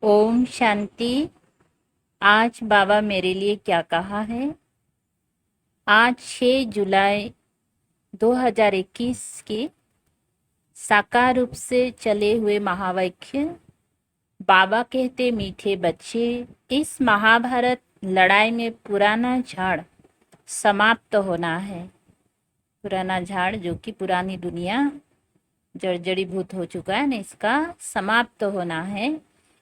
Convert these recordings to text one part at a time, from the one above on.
ओम शांति। आज बाबा मेरे लिए क्या कहा है। आज 6 जुलाई 2021 की साकार रूप से चले हुए महावाक्य। बाबा कहते, मीठे बच्चे, इस महाभारत लड़ाई में पुराना झाड़ समाप्त होना है। पुराना झाड़ जो कि पुरानी दुनिया जड़ीभूत हो चुका है ना, इसका समाप्त होना है।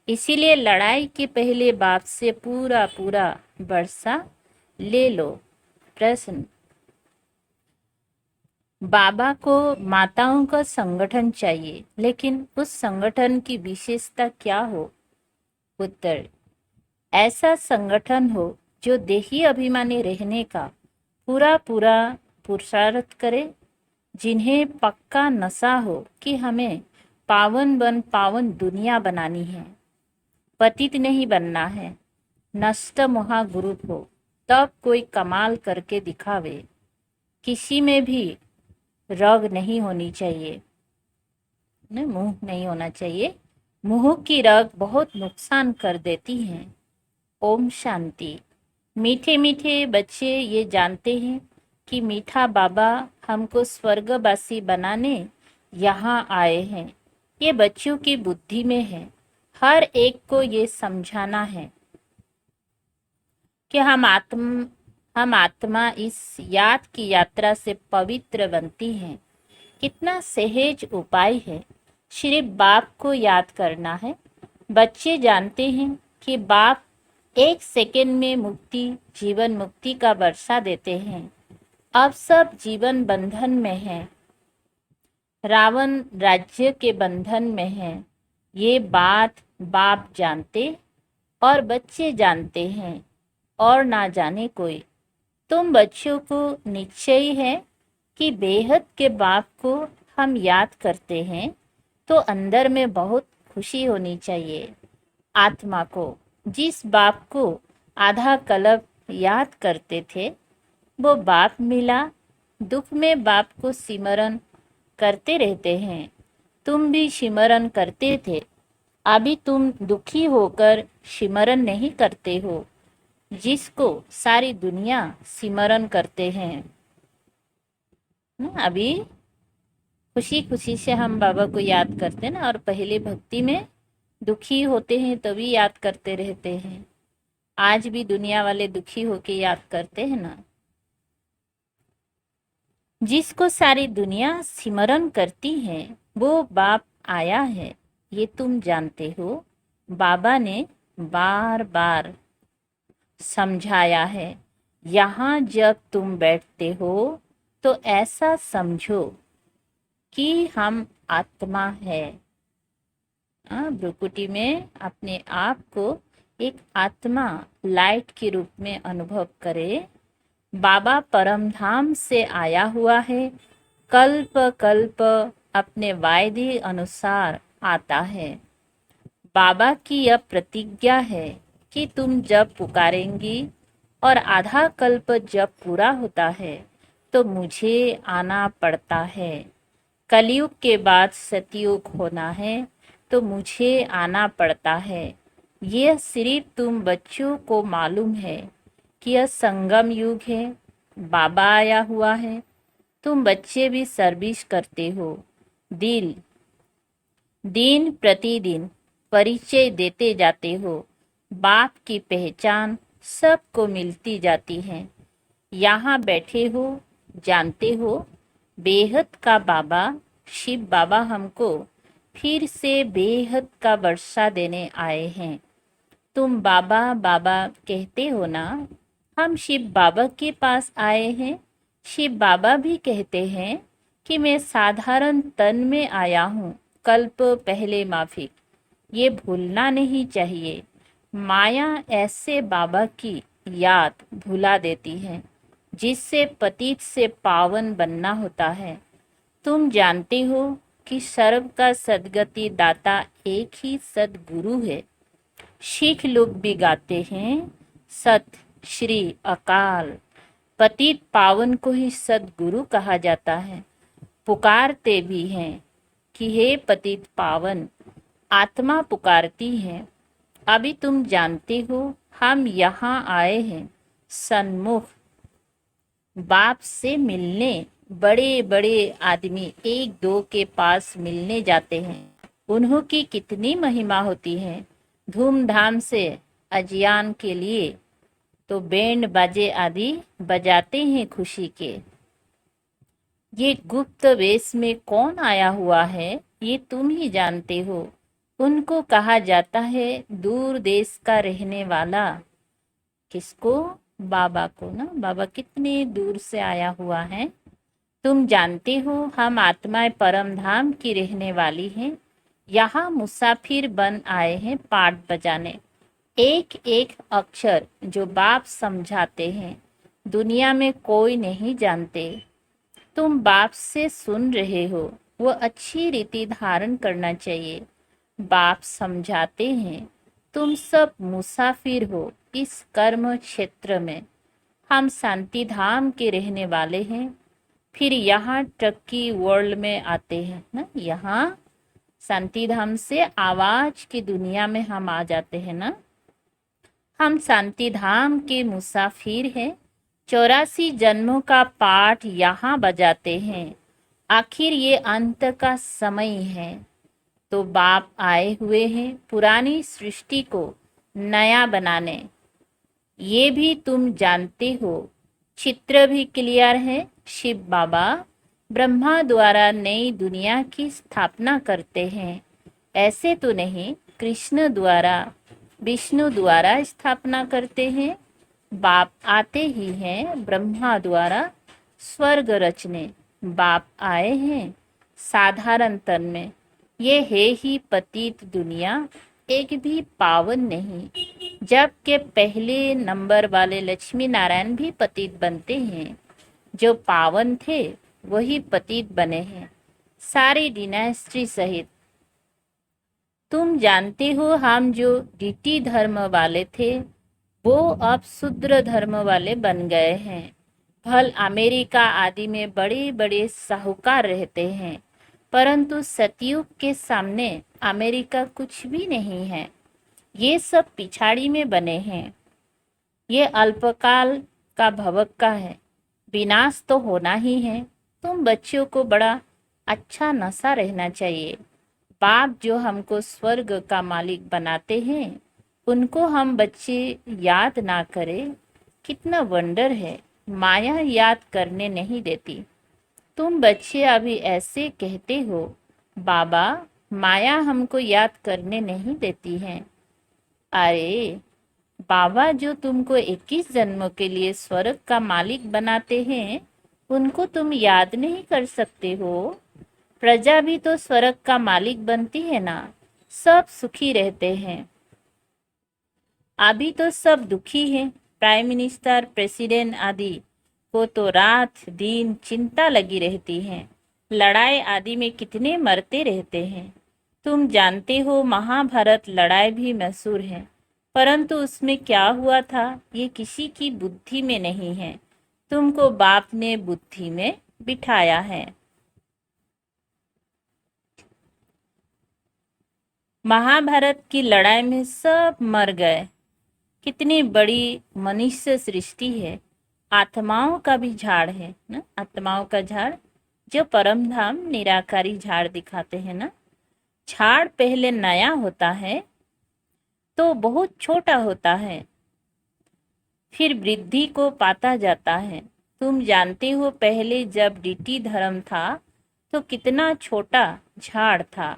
इसीलिए लड़ाई के पहले बाप से पूरा पूरा वर्षा ले लो। प्रश्न, बाबा को माताओं का संगठन चाहिए, लेकिन उस संगठन की विशेषता क्या हो। उत्तर, ऐसा संगठन हो जो देही अभिमानी रहने का पूरा पूरा पुरुषार्थ करे, जिन्हें पक्का नशा हो कि हमें पावन दुनिया बनानी है, पतित नहीं बनना है। नष्ट महागुरु हो, तब कोई कमाल करके दिखावे। किसी में भी रग नहीं होनी चाहिए, मुंह नहीं होना चाहिए। मुंह की रग बहुत नुकसान कर देती है। ओम शांति। मीठे मीठे बच्चे ये जानते हैं कि मीठा बाबा हमको स्वर्गवासी बनाने यहाँ आए हैं। ये बच्चों की बुद्धि में है। हर एक को ये समझाना है कि हम आत्मा इस याद की यात्रा से पवित्र बनती हैं। कितना सहज उपाय है, सिर्फ बाप को याद करना है। बच्चे जानते हैं कि बाप 1 सेकंड में मुक्ति, जीवन मुक्ति का वर्षा देते हैं। अब सब जीवन बंधन में है, रावण राज्य के बंधन में है। ये बात बाप जानते और बच्चे जानते हैं, और ना जाने कोई। तुम बच्चों को निश्चय है कि बेहद के बाप को हम याद करते हैं तो अंदर में बहुत खुशी होनी चाहिए। आत्मा को जिस बाप को आधा कल्प याद करते थे, वो बाप मिला। दुख में बाप को सिमरन करते रहते हैं। तुम भी सिमरन करते थे, अभी तुम दुखी होकर सिमरन नहीं करते हो, जिसको सारी दुनिया सिमरन करते हैं। अभी खुशी खुशी से हम बाबा को याद करते हैं ना, और पहले भक्ति में दुखी होते हैं तभी याद करते रहते हैं। आज भी दुनिया वाले दुखी होके याद करते हैं ना। जिसको सारी दुनिया सिमरन करती है वो बाप आया है, ये तुम जानते हो। बाबा ने बार बार समझाया है। यहाँ जब तुम बैठते हो तो ऐसा समझो कि हम आत्मा है। भ्रुकुटी में अपने आप को एक आत्मा लाइट के रूप में अनुभव करे। बाबा परम धाम से आया हुआ है, कल्प कल्प अपने वायदे अनुसार आता है। बाबा की यह प्रतिज्ञा है कि तुम जब पुकारेंगी और आधा कल्प जब पूरा होता है तो मुझे आना पड़ता है। कलयुग के बाद सतयुग होना है तो मुझे आना पड़ता है। यह सिर्फ तुम बच्चों को मालूम है कि यह संगम युग है, बाबा आया हुआ है। तुम बच्चे भी सर्विस करते हो। दिन प्रतिदिन परिचय देते जाते हो। बाप की पहचान सबको मिलती जाती है। यहाँ बैठे हो, जानते हो, बेहद का बाबा शिव बाबा हमको फिर से बेहद का वर्षा देने आए हैं। तुम बाबा बाबा कहते हो ना, हम शिव बाबा के पास आए हैं। शिव बाबा भी कहते हैं कि मैं साधारण तन में आया हूँ, कल्प पहले माफिक। ये भूलना नहीं चाहिए। माया ऐसे बाबा की याद भुला देती है, जिससे पतित से पावन बनना होता है। तुम जानते हो कि सर्व का सदगति दाता एक ही सदगुरु है। सिख लोग भी गाते हैं, सत श्री अकाल। पतित पावन को ही सदगुरु कहा जाता है। पुकारते भी हैं कि हे पतित पावन। आत्मा पुकारती है, अभी तुम जानते हो हम यहाँ आए हैं सन्मुख बाप से मिलने। बड़े बड़े आदमी एक दो के पास मिलने जाते हैं, उन्हों की कितनी महिमा होती है। धूमधाम से अजियान के लिए तो बैंड बाजे आदि बजाते हैं खुशी के। ये गुप्त वेश में कौन आया हुआ है ये तुम ही जानते हो। उनको कहा जाता है दूर देश का रहने वाला। किसको? बाबा को ना। बाबा कितने दूर से आया हुआ है। तुम जानते हो हम आत्माएं परम धाम की रहने वाली हैं। यहाँ मुसाफिर बन आए हैं पाठ बजाने। एक एक अक्षर जो बाप समझाते हैं दुनिया में कोई नहीं जानते। तुम बाप से सुन रहे हो, वो अच्छी रीति धारण करना चाहिए। बाप समझाते हैं तुम सब मुसाफिर हो इस कर्म क्षेत्र में। हम शांति धाम के रहने वाले हैं। फिर यहाँ टक्की वर्ल्ड में आते हैं ना। यहाँ शांति धाम से आवाज की दुनिया में हम आ जाते हैं ना। हम शांति धाम के मुसाफिर हैं। 84 जन्मों का पाठ यहाँ बजाते हैं। आखिर ये अंत का समय है तो बाप आए हुए हैं पुरानी सृष्टि को नया बनाने। ये भी तुम जानते हो। चित्र भी क्लियर है। शिव बाबा ब्रह्मा द्वारा नई दुनिया की स्थापना करते हैं। ऐसे तो नहीं कृष्ण द्वारा विष्णु द्वारा स्थापना करते हैं। बाप आते ही हैं ब्रह्मा द्वारा स्वर्ग रचने। बाप आए हैं साधारण तन में। ये है ही पतित दुनिया, एक भी पावन नहीं। जबकि पहले नंबर वाले लक्ष्मी नारायण भी पतित बनते हैं। जो पावन थे वही पतित बने हैं, सारी डिनास्टी सहित। तुम जानते हो हम जो डीटी धर्म वाले थे वो अब शूद्र धर्म वाले बन गए हैं। भल अमेरिका आदि में बड़े बड़े साहूकार रहते हैं, परंतु सतयुग के सामने अमेरिका कुछ भी नहीं है। ये सब पिछाड़ी में बने हैं। ये अल्पकाल का भवक्का है, विनाश तो होना ही है। तुम बच्चों को बड़ा अच्छा नशा रहना चाहिए। बाप जो हमको स्वर्ग का मालिक बनाते हैं उनको हम बच्चे याद ना करें, कितना वंडर है। माया याद करने नहीं देती। तुम बच्चे अभी ऐसे कहते हो बाबा माया हमको याद करने नहीं देती है। अरे बाबा जो तुमको 21 जन्मों के लिए स्वर्ग का मालिक बनाते हैं उनको तुम याद नहीं कर सकते हो। प्रजा भी तो स्वर्ग का मालिक बनती है ना। सब सुखी रहते हैं। अभी तो सब दुखी हैं। प्राइम मिनिस्टर प्रेसिडेंट आदि को तो रात दिन चिंता लगी रहती है। लड़ाई आदि में कितने मरते रहते हैं। तुम जानते हो महाभारत लड़ाई भी मशहूर है, परंतु उसमें क्या हुआ था ये किसी की बुद्धि में नहीं है। तुमको बाप ने बुद्धि में बिठाया है। महाभारत की लड़ाई में सब मर गए। कितनी बड़ी मनुष्य सृष्टि है। आत्माओं का भी झाड़ है ना। आत्माओं का झाड़ जो परम धाम निराकारी झाड़ दिखाते हैं ना। झाड़ पहले नया होता है तो बहुत छोटा होता है, फिर वृद्धि को पाता जाता है। तुम जानते हो पहले जब डीटी धर्म था तो कितना छोटा झाड़ था।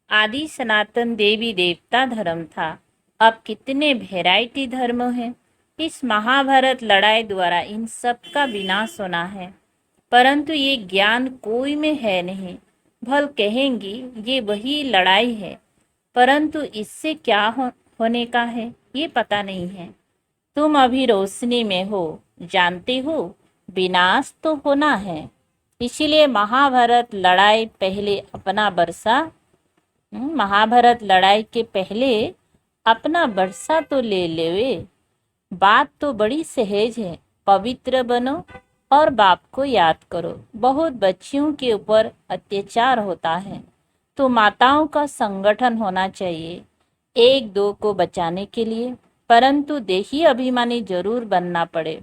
आदि सनातन देवी देवता धर्म था। अब कितने वैरायटी धर्म हैं। इस महाभारत लड़ाई द्वारा इन सब का विनाश होना है, परंतु ये ज्ञान कोई में है नहीं। भल कहेंगी ये वही लड़ाई है, परंतु इससे क्या होने का है ये पता नहीं है। तुम अभी रोशनी में हो, जानते हो विनाश तो होना है। इसीलिए महाभारत लड़ाई पहले अपना बरसा महाभारत लड़ाई के पहले अपना बरसा तो ले लेवे। बात तो बड़ी सहज है। पवित्र बनो और बाप को याद करो। बहुत बच्चियों के ऊपर अत्याचार होता है तो माताओं का संगठन होना चाहिए। एक दो को बचाने के लिए, परंतु देही अभिमानी जरूर बनना पड़े।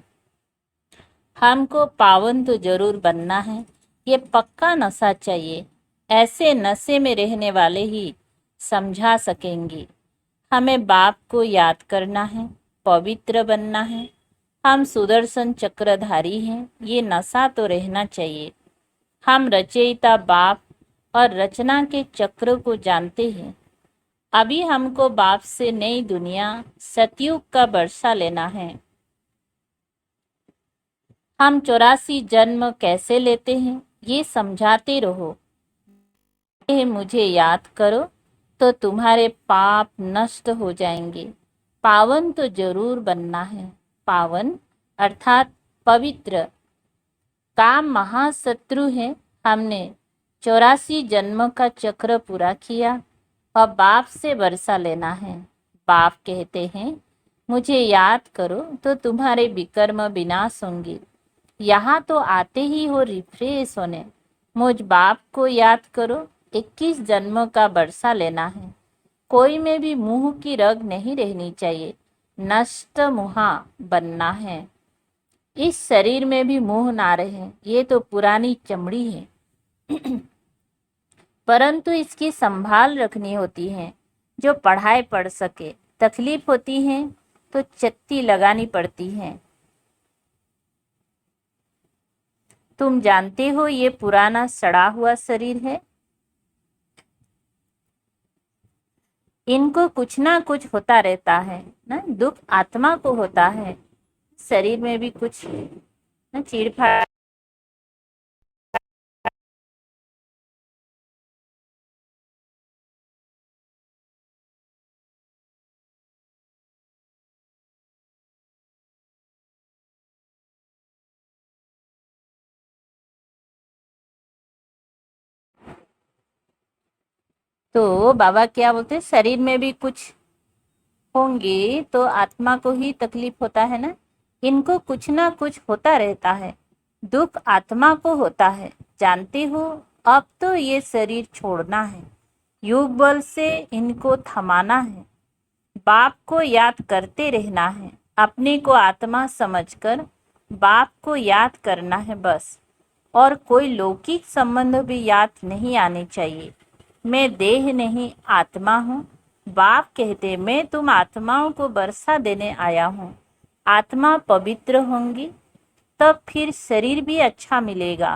हमको पावन तो जरूर बनना है, ये पक्का नशा चाहिए। ऐसे नशे में रहने वाले ही समझा सकेंगे। हमें बाप को याद करना है, पवित्र बनना है। हम सुदर्शन चक्रधारी हैं, ये नशा तो रहना चाहिए। हम रचयिता बाप और रचना के चक्र को जानते हैं। अभी हमको बाप से नई दुनिया सतयुग का वर्षा लेना है। हम 84 जन्म कैसे लेते हैं ये समझाते रहो। मुझे याद करो तो तुम्हारे पाप नष्ट हो जाएंगे। पावन तो जरूर बनना है। पावन अर्थात पवित्र। काम महाशत्रु है। हमने 84 जन्म का चक्र पूरा किया और बाप से वर्षा लेना है। बाप कहते हैं मुझे याद करो तो तुम्हारे विकर्म विनाश होंगे। यहाँ तो आते ही हो रिफ्रेश होने। मुझ बाप को याद करो। 21 जन्मों का वर्षा लेना है। कोई में भी मुंह की रग नहीं रहनी चाहिए। नष्ट मुहा बनना है। इस शरीर में भी मुंह ना रहे, ये तो पुरानी चमड़ी है। परंतु इसकी संभाल रखनी होती है। जो पढ़ाई पढ़ सके, तकलीफ होती है तो चत्ती लगानी पड़ती है। तुम जानते हो ये पुराना सड़ा हुआ शरीर है। इनको कुछ ना कुछ होता रहता है ना। दुख आत्मा को होता है, शरीर में भी कुछ ना चीड़फाड़। तो बाबा क्या बोलते हैं, शरीर में भी कुछ होंगे तो आत्मा को ही तकलीफ होता है ना। इनको कुछ ना कुछ होता रहता है। दुख आत्मा को होता है, जानते हो। अब तो ये शरीर छोड़ना है। योग बल से इनको थमाना है। बाप को याद करते रहना है। अपने को आत्मा समझकर बाप को याद करना है बस। और कोई लौकिक संबंध भी याद नहीं आने चाहिए। मैं देह नहीं आत्मा हूँ। बाप कहते मैं तुम आत्माओं को वर्षा देने आया हूँ। आत्मा पवित्र होंगी तब फिर शरीर भी अच्छा मिलेगा।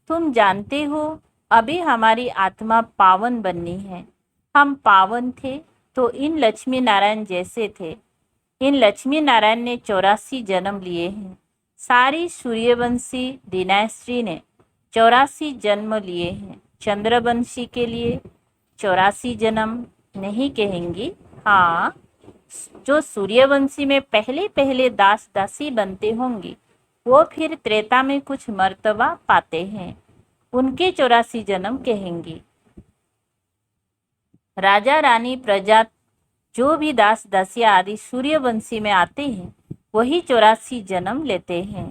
तुम जानते हो अभी हमारी आत्मा पावन बननी है। हम पावन थे तो इन लक्ष्मी नारायण जैसे थे। इन लक्ष्मी नारायण ने 84 जन्म लिए हैं। सारी सूर्यवंशी डिनास्टी ने 84 जन्म लिए हैं। चंद्रवंशी के लिए 84 जन्म नहीं कहेंगी। हाँ, जो सूर्यवंशी में पहले पहले दास दासी बनते होंगे वो फिर त्रेता में कुछ मर्तबा पाते हैं, उनके 84 जन्म कहेंगी। राजा रानी प्रजा जो भी दास दासिया आदि सूर्यवंशी में आते हैं वही 84 जन्म लेते हैं।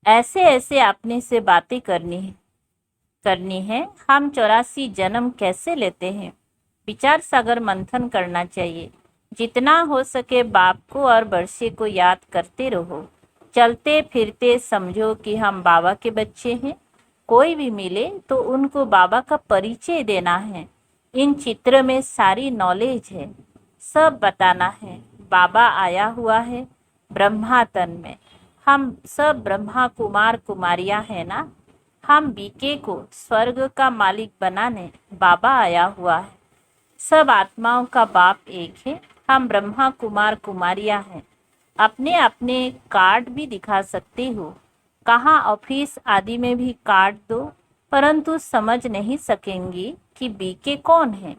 ऐसे ऐसे अपने से बातें करनी है। हम 84 जन्म कैसे लेते हैं, विचार सागर मंथन करना चाहिए। जितना हो सके बाप को और वर्षे को याद करते रहो। चलते फिरते समझो कि हम बाबा के बच्चे हैं। कोई भी मिले तो उनको बाबा का परिचय देना है। इन चित्र में सारी नॉलेज है, सब बताना है। बाबा आया हुआ है ब्रह्मा तन में। हम सब ब्रह्मा कुमार कुमारियां हैं ना। हम बीके को स्वर्ग का मालिक बनाने बाबा आया हुआ है। सब आत्माओं का बाप एक है। हम ब्रह्मा कुमार कुमारियां हैं। अपने अपने कार्ड भी दिखा सकते हो। कहाँ ऑफिस आदि में भी कार्ड दो, परंतु समझ नहीं सकेंगी कि बीके कौन है।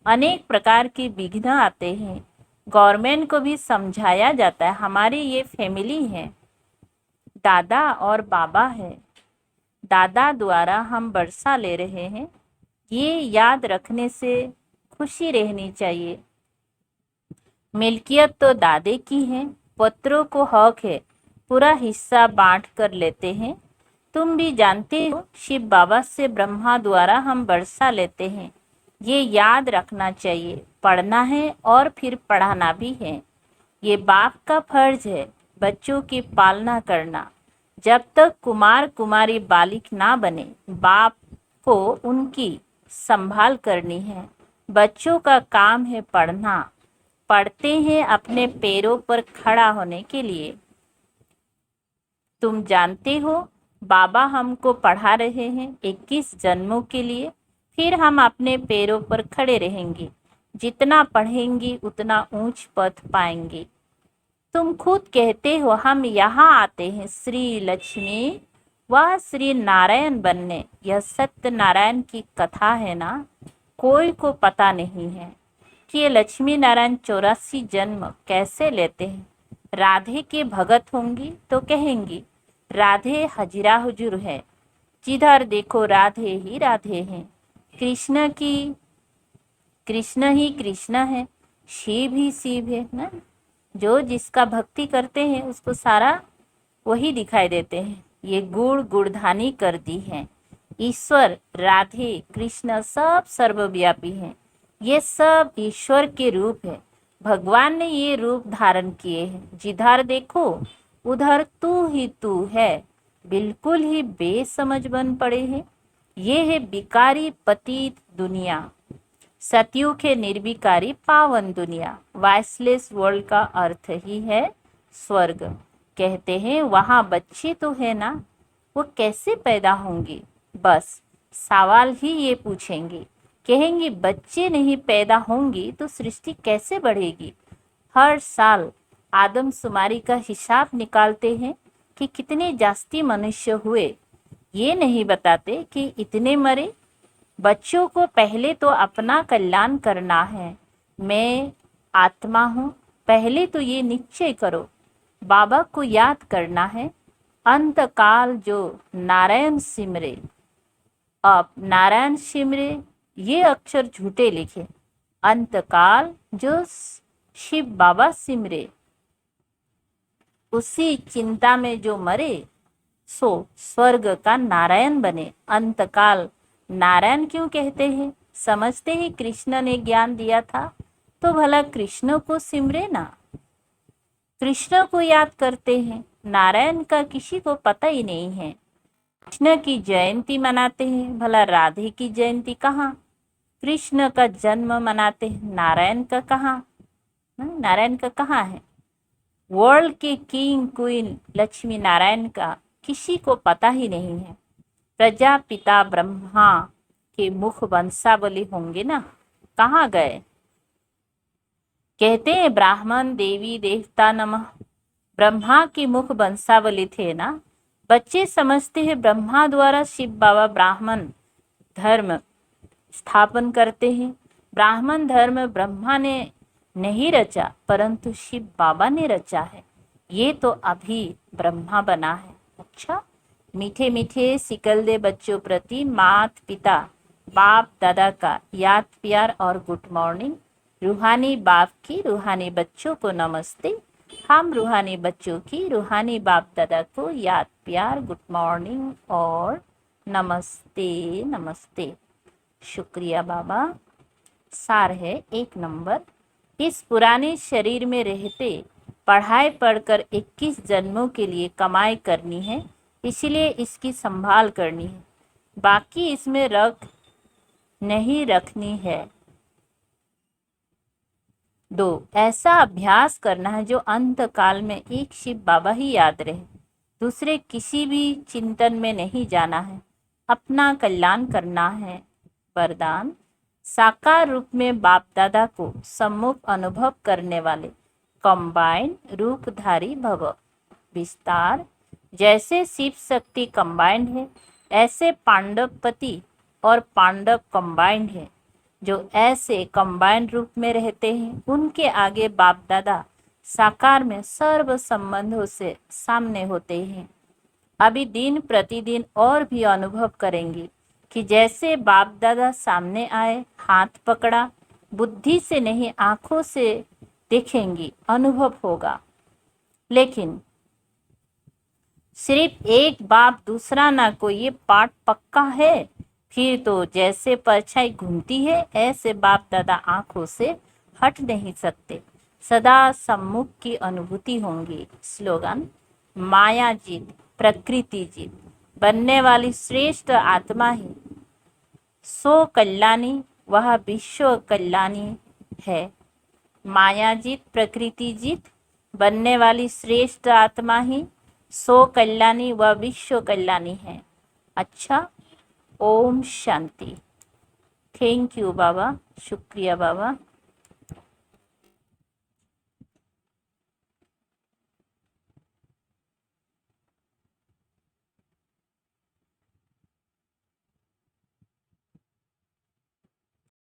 अनेक प्रकार के विघ्न आते हैं। गवर्नमेंट को भी समझाया जाता है हमारी ये फैमिली है, दादा और बाबा है। दादा द्वारा हम वर्षा ले रहे हैं, ये याद रखने से खुशी रहनी चाहिए। मिल्कियत तो दादे की है, पुत्रों को हक है, पूरा हिस्सा बांट कर लेते हैं। तुम भी जानते हो शिव बाबा से ब्रह्मा द्वारा हम वर्षा लेते हैं। ये याद रखना चाहिए, पढ़ना है और फिर पढ़ाना भी है। ये बाप का फर्ज है बच्चों की पालना करना। जब तक कुमार कुमारी बालिक ना बने, बाप को उनकी संभाल करनी है। बच्चों का काम है पढ़ना, पढ़ते हैं अपने पैरों पर खड़ा होने के लिए। तुम जानते हो, बाबा हमको पढ़ा रहे हैं 21 जन्मों के लिए, फिर हम अपने पैरों पर खड़े रहेंगे। जितना पढ़ेंगे उतना ऊंच पद पाएंगे। तुम खुद कहते हो हम यहाँ आते हैं श्री लक्ष्मी व श्री नारायण बनने। यह सत्यनारायण की कथा है ना, कोई को पता नहीं है कि ये लक्ष्मी नारायण 84 जन्म कैसे लेते हैं। राधे के भगत होंगी तो कहेंगी राधे हजरा हुजूर है, जिधर देखो राधे ही राधे हैं। कृष्ण ही कृष्ण है, शिव ही शिव है ना। जो जिसका भक्ति करते हैं उसको सारा वही दिखाई देते हैं। ये गुड़धानी कर दी है। ईश्वर, राधे, कृष्ण सब सर्वव्यापी हैं। ये सब ईश्वर के रूप है। भगवान ने ये रूप धारण किए हैं। जिधर देखो उधर तू है। बिल्कुल ही बेसमझ बन पड़े हैं। ये है बिकारी पतित दुनिया, सतयुग है निर्विकारी पावन दुनिया। वाइसलेस वर्ल्ड का अर्थ ही है स्वर्ग। कहते हैं वहां बच्चे तो है ना, वो कैसे पैदा होंगे। बस सवाल ही ये पूछेंगे, कहेंगे बच्चे नहीं पैदा होंगी तो सृष्टि कैसे बढ़ेगी। हर साल आदमशुमारी का हिसाब निकालते हैं कि कितने जास्ती मनुष्य हुए, ये नहीं बताते कि इतने मरे। बच्चों को पहले तो अपना कल्याण करना है। मैं आत्मा हूँ, पहले तो ये निश्चय करो। बाबा को याद करना है। अंतकाल जो नारायण सिमरे। अब नारायण सिमरे ये अक्षर झूठे लिखे। अंतकाल जो शिव बाबा सिमरे, उसी चिंता में जो मरे, सो स्वर्ग का नारायण बने। अंतकाल नारायण क्यों कहते हैं? समझते ही कृष्ण ने ज्ञान दिया था, तो भला कृष्ण को सिमरे ना। कृष्ण को याद करते हैं, नारायण का किसी को पता ही नहीं है। कृष्ण की जयंती मनाते हैं, भला राधे की जयंती कहाँ। कृष्ण का जन्म मनाते हैं, नारायण का कहाँ, नारायण का कहाँ है। वर्ल्ड के किंग क्वीन लक्ष्मी नारायण का किसी को पता ही नहीं है। प्रजापिता ब्रह्मा के मुख वंशावली होंगे ना, कहाँ गए। कहते हैं ब्राह्मण देवी देवता नमः, ब्रह्मा की मुख वंशावली थे ना। बच्चे समझते हैं ब्रह्मा द्वारा शिव बाबा ब्राह्मण धर्म स्थापन करते हैं। ब्राह्मण धर्म ब्रह्मा ने नहीं रचा, परंतु शिव बाबा ने रचा है। ये तो अभी ब्रह्मा बना है। अच्छा, मीठे मीठे सिकल दे बच्चों प्रति मात पिता बाप दादा का याद प्यार और गुड मॉर्निंग। रूहानी बाप की रूहानी बच्चों को नमस्ते। हम रूहानी बच्चों की रूहानी बाप दादा को याद प्यार गुड मॉर्निंग और नमस्ते नमस्ते। शुक्रिया बाबा। सार है 1 नंबर, इस पुराने शरीर में रहते पढ़ाई पढ़कर 21 जन्मों के लिए कमाई करनी है, इसलिए इसकी संभाल करनी है, बाकी इसमें रख नहीं रखनी है। 2, ऐसा अभ्यास करना है जो अंत काल में एक शिव बाबा ही याद रहे, दूसरे किसी भी चिंतन में नहीं जाना है, अपना कल्याण करना है। वरदान, साकार रूप में बाप दादा को सम्मुख अनुभव करने वाले कंबाइंड रूपधारी भव। विस्तार, जैसे शिव शक्ति कंबाइंड है, ऐसे पांडवपति और पांडव कंबाइंड है। जो ऐसे कंबाइंड रूप में रहते हैं, उनके आगे बाप दादा साकार में सर्व संबंधों से सामने होते हैं। अभी दिन प्रतिदिन और भी अनुभव करेंगे कि जैसे बाप दादा सामने आए, हाथ पकड़ा, बुद्धि से नहीं आंखों से देखेंगी, अनुभव होगा। लेकिन सिर्फ एक बाप दूसरा ना कोई, ये पाठ पक्का है। फिर तो जैसे परछाई घूमती है ऐसे बाप दादा आंखों से हट नहीं सकते, सदा सम्मुख की अनुभूति होंगी। स्लोगन: माया जीत, प्रकृति जीत, बनने वाली श्रेष्ठ आत्मा ही सो कल्याणी, वह विश्व कल्याणी है। माया जीत, प्रकृति जीत, बनने वाली श्रेष्ठ आत्मा ही सो कल्याणी व विश्व कल्याणी है। अच्छा, ओम शांति। थैंक यू बाबा, शुक्रिया बाबा।